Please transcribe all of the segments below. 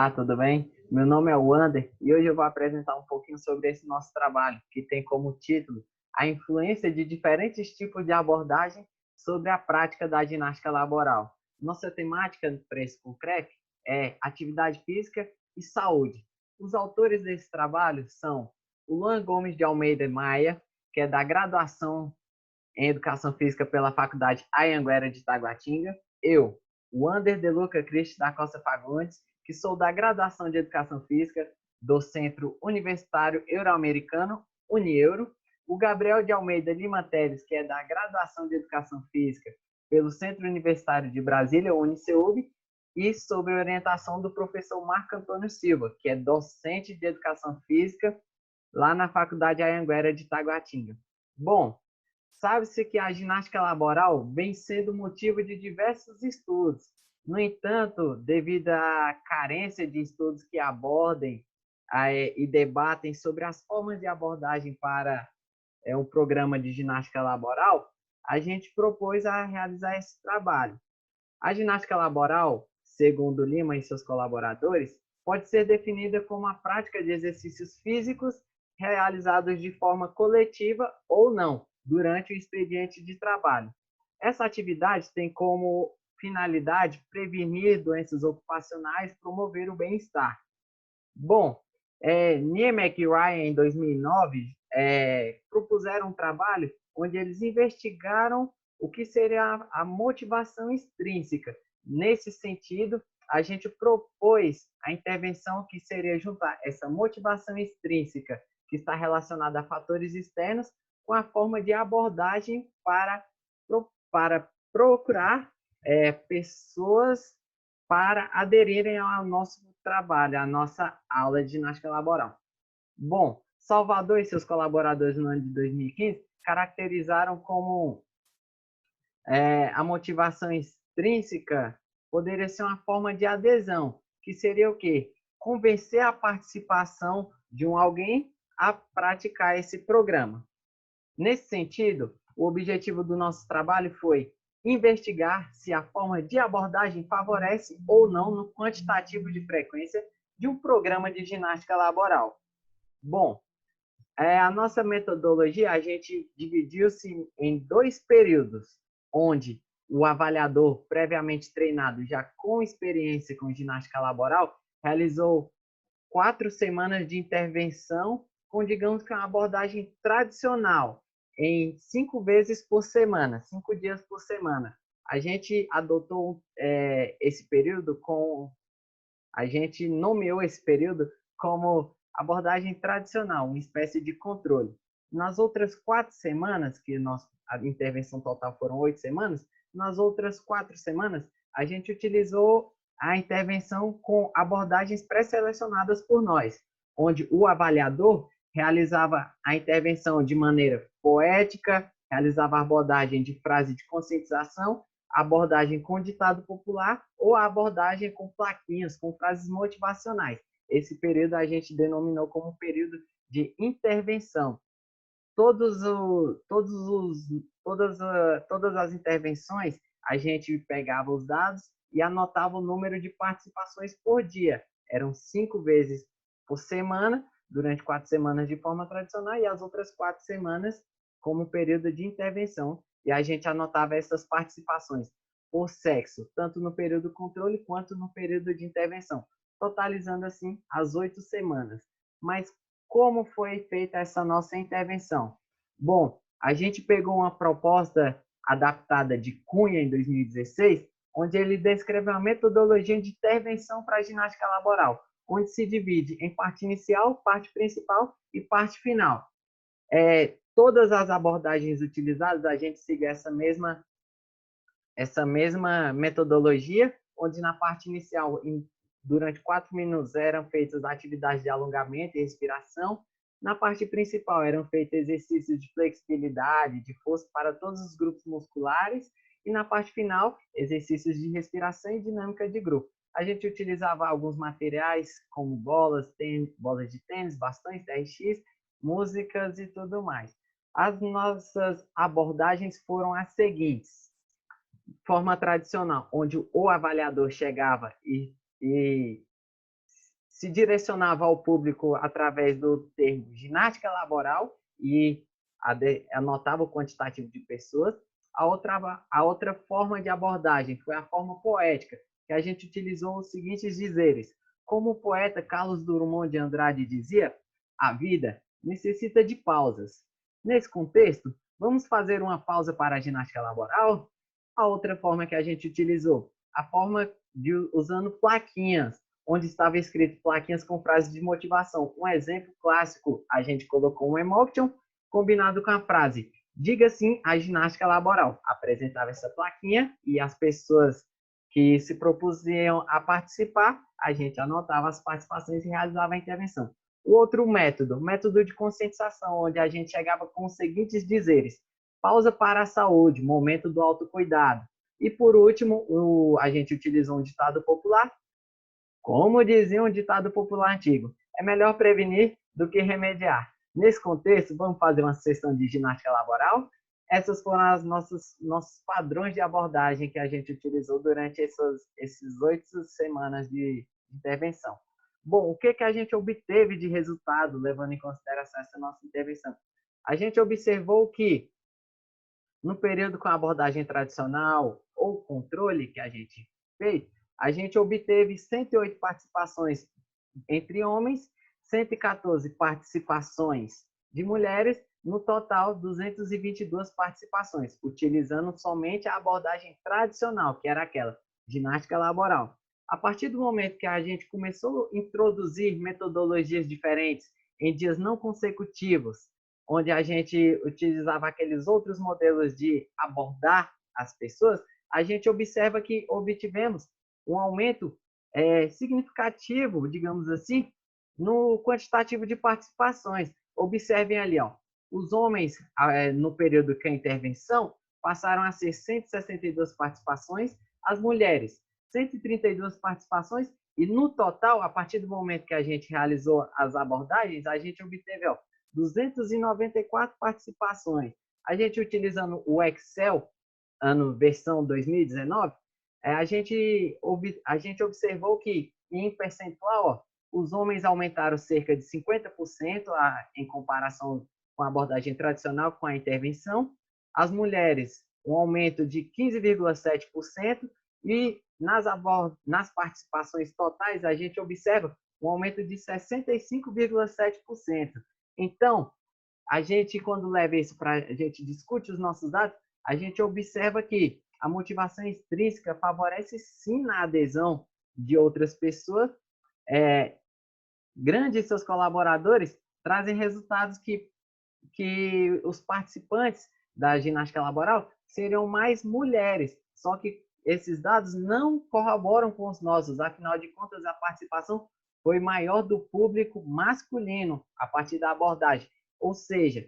Olá, tudo bem? Meu nome é Wander e hoje eu vou apresentar um pouquinho sobre esse nosso trabalho, que tem como título a influência de diferentes tipos de abordagem sobre a prática da ginástica laboral. Nossa temática para esse concreto é atividade física e saúde. Os autores desse trabalho são o Luan Gomes de Almeida Maia, que é da graduação em Educação Física pela Faculdade Anhanguera de Taguatinga, eu, Wander de Luca Cristi da Costa Fagundes, que sou da graduação de Educação Física do Centro Universitário Euro-Americano, Unieuro, o Gabriel de Almeida Lima Teles, que é da graduação de Educação Física pelo Centro Universitário de Brasília, Uniceub, e sob orientação do professor Marco Antônio Silva, que é docente de Educação Física lá na Faculdade Anhanguera de Taguatinga. Bom, sabe-se que a ginástica laboral vem sendo motivo de diversos estudos. No entanto, devido à carência de estudos que abordem e debatem sobre as formas de abordagem para um programa de ginástica laboral, a gente propôs a realizar esse trabalho. A ginástica laboral, segundo Lima e seus colaboradores, pode ser definida como a prática de exercícios físicos realizados de forma coletiva ou não, durante o expediente de trabalho. Essa atividade tem como finalidade prevenir doenças ocupacionais, promover o bem-estar. Bom, Niemek e Ryan, em 2009, propuseram um trabalho onde eles investigaram o que seria a motivação extrínseca. Nesse sentido, a gente propôs a intervenção que seria juntar essa motivação extrínseca, que está relacionada a fatores externos, com a forma de abordagem para procurar pessoas para aderirem ao nosso trabalho, à nossa aula de ginástica laboral. Bom, Salvador e seus colaboradores no ano de 2015 caracterizaram como a motivação extrínseca poderia ser uma forma de adesão, que seria o quê? Convencer a participação de alguém a praticar esse programa. Nesse sentido, o objetivo do nosso trabalho foi investigar se a forma de abordagem favorece ou não no quantitativo de frequência de um programa de ginástica laboral. Bom, a nossa metodologia, a gente dividiu-se em 2 períodos, onde o avaliador previamente treinado, já com experiência com ginástica laboral, realizou 4 semanas de intervenção com, digamos que, uma abordagem tradicional, em 5 vezes por semana, 5 dias por semana. A gente adotou esse período a gente nomeou esse período como abordagem tradicional, uma espécie de controle. Nas outras 4 semanas, a intervenção total foram 8 semanas, nas outras 4 semanas, a gente utilizou a intervenção com abordagens pré-selecionadas por nós, onde o avaliador realizava a intervenção de maneira poética, realizava a abordagem de frase de conscientização, abordagem com ditado popular ou a abordagem com plaquinhas, com frases motivacionais. Esse período a gente denominou como período de intervenção. Todas as intervenções, a gente pegava os dados e anotava o número de participações por dia. Eram 5 vezes por semana, durante 4 semanas de forma tradicional, e as outras 4 semanas como período de intervenção. E a gente anotava essas participações por sexo, tanto no período controle quanto no período de intervenção, totalizando assim as 8 semanas. Mas como foi feita essa nossa intervenção? Bom, a gente pegou uma proposta adaptada de Cunha em 2016, onde ele descreveu uma metodologia de intervenção para a ginástica laboral, onde se divide em parte inicial, parte principal e parte final. Todas as abordagens utilizadas, a gente segue essa mesma metodologia, onde na parte inicial, durante 4 minutos, eram feitas atividades de alongamento e respiração. Na parte principal, eram feitos exercícios de flexibilidade, de força para todos os grupos musculares. E na parte final, exercícios de respiração e dinâmica de grupo. A gente utilizava alguns materiais, como bolas de tênis, bastões, TRX, músicas e tudo mais. As nossas abordagens foram as seguintes: forma tradicional, onde o avaliador chegava e se direcionava ao público através do termo ginástica laboral e anotava o quantitativo de pessoas. A outra forma de abordagem foi a forma poética, que a gente utilizou os seguintes dizeres. Como o poeta Carlos Drummond de Andrade dizia, a vida necessita de pausas. Nesse contexto, vamos fazer uma pausa para a ginástica laboral? A outra forma que a gente utilizou, a forma de usando plaquinhas, onde estava escrito plaquinhas com frases de motivação. Um exemplo clássico, a gente colocou um emotion combinado com a frase diga sim à ginástica laboral. Apresentava essa plaquinha e as pessoas que se propuseram a participar, a gente anotava as participações e realizava a intervenção. O outro método, método de conscientização, onde a gente chegava com os seguintes dizeres: pausa para a saúde, momento do autocuidado. E por último, a gente utilizou um ditado popular. Como dizia um ditado popular antigo, é melhor prevenir do que remediar. Nesse contexto, vamos fazer uma sessão de ginástica laboral? Essas foram os nossos padrões de abordagem que a gente utilizou durante esses 8 semanas de intervenção. Bom, o que a gente obteve de resultado, levando em consideração essa nossa intervenção? A gente observou que, no período com a abordagem tradicional ou controle que a gente fez, a gente obteve 108 participações entre homens, 114 participações de mulheres, no total 222 participações, utilizando somente a abordagem tradicional, que era aquela ginástica laboral. A partir do momento que a gente começou a introduzir metodologias diferentes em dias não consecutivos, onde a gente utilizava aqueles outros modelos de abordar as pessoas, a gente observa que obtivemos um aumento significativo, digamos assim, no quantitativo de participações. Observem ali, ó, os homens, no período que a intervenção, passaram a ser 162 participações, as mulheres, 132 participações, e no total, a partir do momento que a gente realizou as abordagens, a gente obteve 294 participações. A gente utilizando o Excel, versão 2019, a gente observou que, em percentual, os homens aumentaram cerca de 50% em comparação com a abordagem tradicional, com a intervenção. As mulheres, um aumento de 15,7%. E nas participações totais, a gente observa um aumento de 65,7%. Então, a gente, quando leva isso para a gente discute os nossos dados, a gente observa que a motivação extrínseca favorece sim na adesão de outras pessoas. Grandes seus colaboradores trazem resultados que os participantes da ginástica laboral seriam mais mulheres, só que esses dados não corroboram com os nossos, afinal de contas a participação foi maior do público masculino a partir da abordagem, ou seja,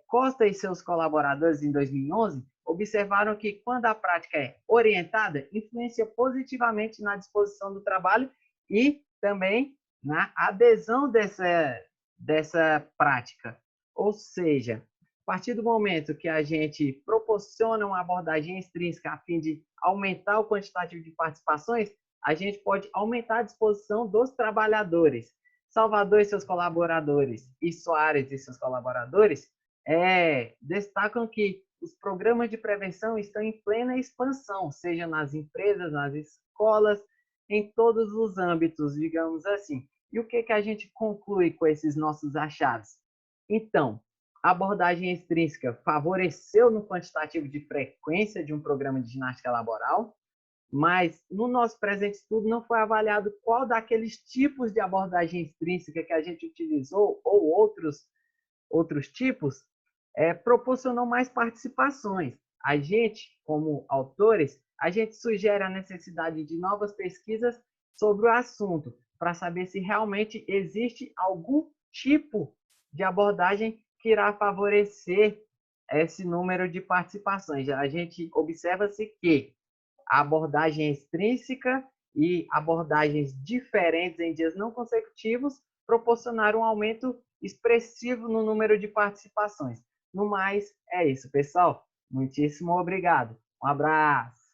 Costa e seus colaboradores em 2011 observaram que quando a prática é orientada, influencia positivamente na disposição do trabalho e também na adesão dessa prática. Ou seja, a partir do momento que a gente proporciona uma abordagem extrínseca a fim de aumentar o quantitativo de participações, a gente pode aumentar a disposição dos trabalhadores. Salvador e seus colaboradores e Soares e seus colaboradores destacam que os programas de prevenção estão em plena expansão, seja nas empresas, nas escolas, em todos os âmbitos, digamos assim. E o que a gente conclui com esses nossos achados? Então, a abordagem extrínseca favoreceu no quantitativo de frequência de um programa de ginástica laboral, mas no nosso presente estudo não foi avaliado qual daqueles tipos de abordagem extrínseca que a gente utilizou ou outros tipos proporcionou mais participações. A gente, como autores, a gente sugere a necessidade de novas pesquisas sobre o assunto para saber se realmente existe algum tipo de abordagem que irá favorecer esse número de participações. A gente observa-se que a abordagem extrínseca e abordagens diferentes em dias não consecutivos proporcionaram um aumento expressivo no número de participações. No mais, é isso, pessoal. Muitíssimo obrigado. Um abraço.